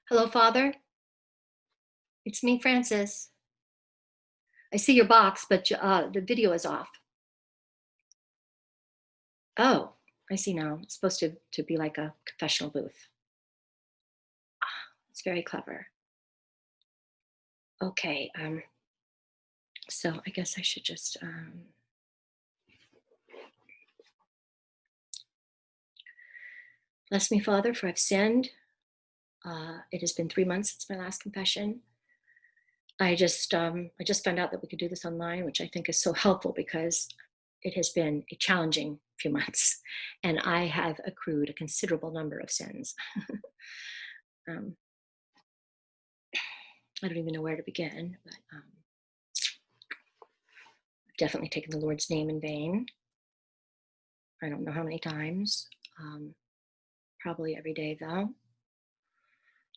Hello, Father. It's me, Francis. I see your box, but the video is off. Oh, I see now. It's supposed to be like a confessional booth. It's very clever. Okay, so I guess I should just, bless me, Father, for I've sinned. It has been 3 months since my last confession. I just found out that we could do this online, which I think is so helpful because it has been a challenging few months, and I have accrued a considerable number of sins. um, I don't even know where to begin, but I've definitely taken the Lord's name in vain. I don't know how many times. Probably every day, though.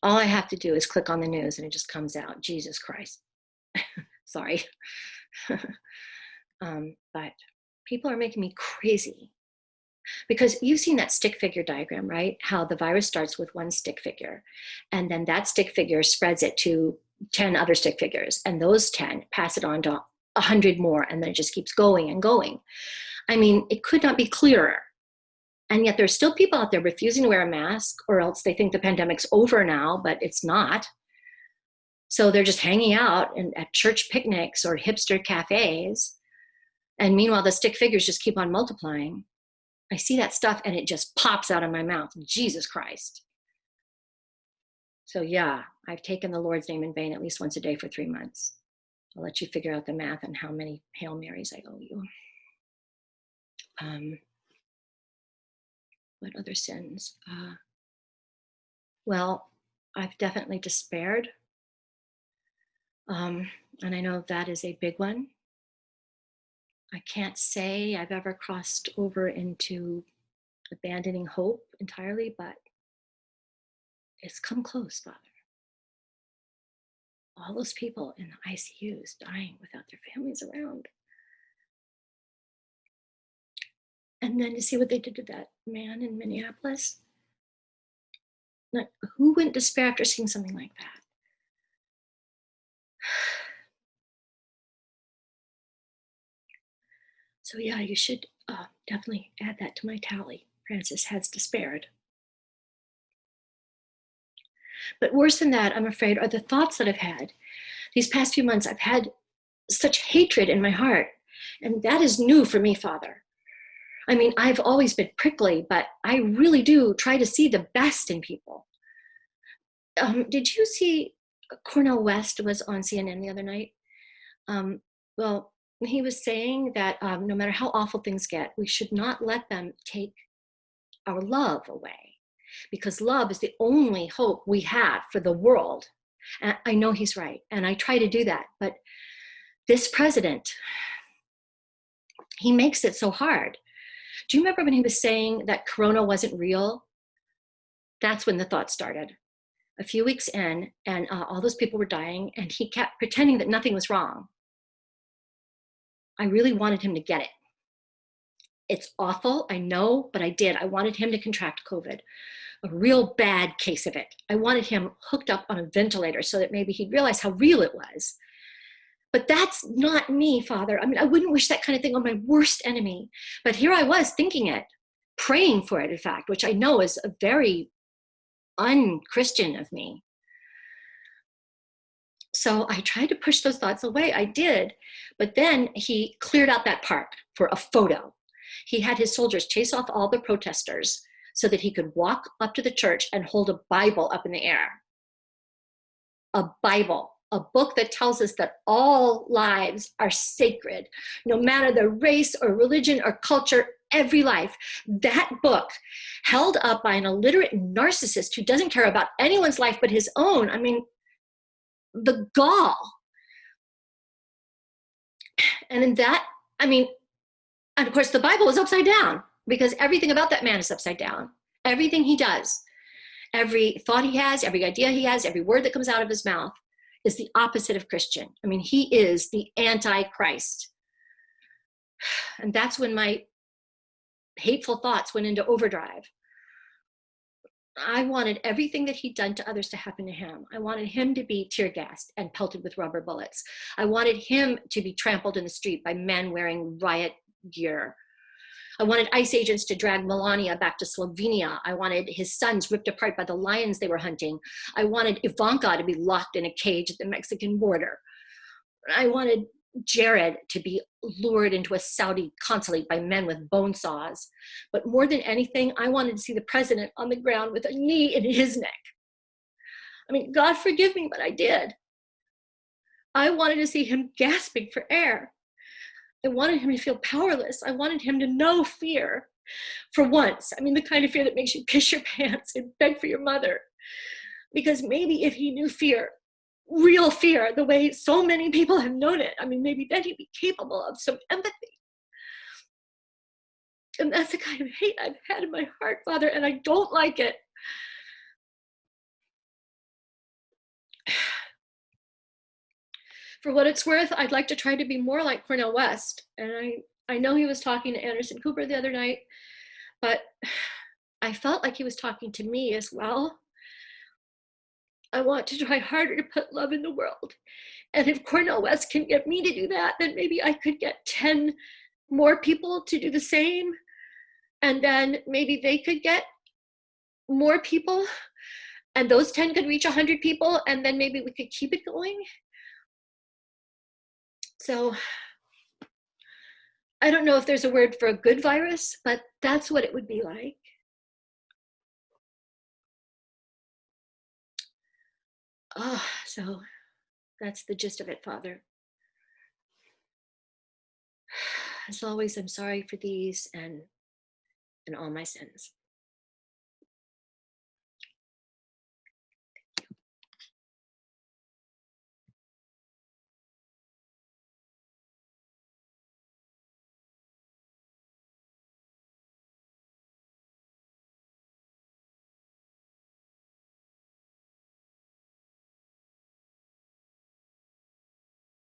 All I have to do is click on the news and it just comes out. Jesus Christ. Sorry. But people are making me crazy. Because you've seen that stick figure diagram, right? How the virus starts with one stick figure, and then that stick figure spreads it to 10 other stick figures, and those 10 pass it on to 100 more, and then it just keeps going and going. I mean, it could not be clearer. And yet there's still people out there refusing to wear a mask, or else they think the pandemic's over now, but it's not. So they're just hanging out at church picnics or hipster cafes. And meanwhile, the stick figures just keep on multiplying. I see that stuff and it just pops out of my mouth. Jesus Christ. So yeah, I've taken the Lord's name in vain at least once a day for 3 months. I'll let you figure out the math on how many Hail Marys I owe you. What other sins? Well, I've definitely despaired. And I know that is a big one. I can't say I've ever crossed over into abandoning hope entirely, but it's come close, Father. All those people in the ICUs dying without their families around. And then to see what they did to that man in Minneapolis. Like, who wouldn't despair after seeing something like that? So yeah, you should definitely add that to my tally. Francis has despaired. But worse than that, I'm afraid, are the thoughts that I've had. These past few months, I've had such hatred in my heart. And that is new for me, Father. I mean, I've always been prickly, but I really do try to see the best in people. Did you see Cornel West was on CNN the other night? Well, he was saying that no matter how awful things get, we should not let them take our love away, because love is the only hope we have for the world. And I know he's right, and I try to do that. But this president, he makes it so hard. Do you remember when he was saying that Corona wasn't real? That's when the thought started. A few weeks in, and all those people were dying, and he kept pretending that nothing was wrong. I really wanted him to get it. It's awful, I know, but I did. I wanted him to contract COVID, a real bad case of it. I wanted him hooked up on a ventilator so that maybe he'd realize how real it was. But that's not me, Father. I mean, I wouldn't wish that kind of thing on my worst enemy. But here I was thinking it, praying for it, in fact, which I know is a very un-Christian of me. So I tried to push those thoughts away. I did. But then he cleared out that park for a photo. He had his soldiers chase off all the protesters so that he could walk up to the church and hold a Bible up in the air. A Bible, a book that tells us that all lives are sacred, no matter the race or religion or culture, every life. That book, held up by an illiterate narcissist who doesn't care about anyone's life but his own. I mean, the gall. And in that, I mean, and of course the Bible is upside down, because everything about that man is upside down. Everything he does, every thought he has, every idea he has, every word that comes out of his mouth is the opposite of Christian. I mean, he is the Antichrist. And that's when my hateful thoughts went into overdrive. I wanted everything that he'd done to others to happen to him. I wanted him to be tear gassed and pelted with rubber bullets. I wanted him to be trampled in the street by men wearing riot gear. I wanted ICE agents to drag Melania back to Slovenia. I wanted his sons ripped apart by the lions they were hunting. I wanted Ivanka to be locked in a cage at the Mexican border. I wanted Jared to be lured into a Saudi consulate by men with bone saws. But more than anything, I wanted to see the president on the ground with a knee in his neck. I mean, God forgive me, but I did. I wanted to see him gasping for air. I wanted him to feel powerless. I wanted him to know fear for once. I mean, the kind of fear that makes you piss your pants and beg for your mother. Because maybe if he knew fear, real fear, the way so many people have known it, I mean, maybe then he'd be capable of some empathy. And that's the kind of hate I've had in my heart, Father, and I don't like it. For what it's worth, I'd like to try to be more like Cornel West. And I know he was talking to Anderson Cooper the other night, but I felt like he was talking to me as well. I want to try harder to put love in the world. And if Cornel West can get me to do that, then maybe I could get 10 more people to do the same. And then maybe they could get more people. And those 10 could reach 100 people. And then maybe we could keep it going. So I don't know if there's a word for a good virus, but that's what it would be like. Oh, so that's the gist of it, Father. As always, I'm sorry for these and all my sins.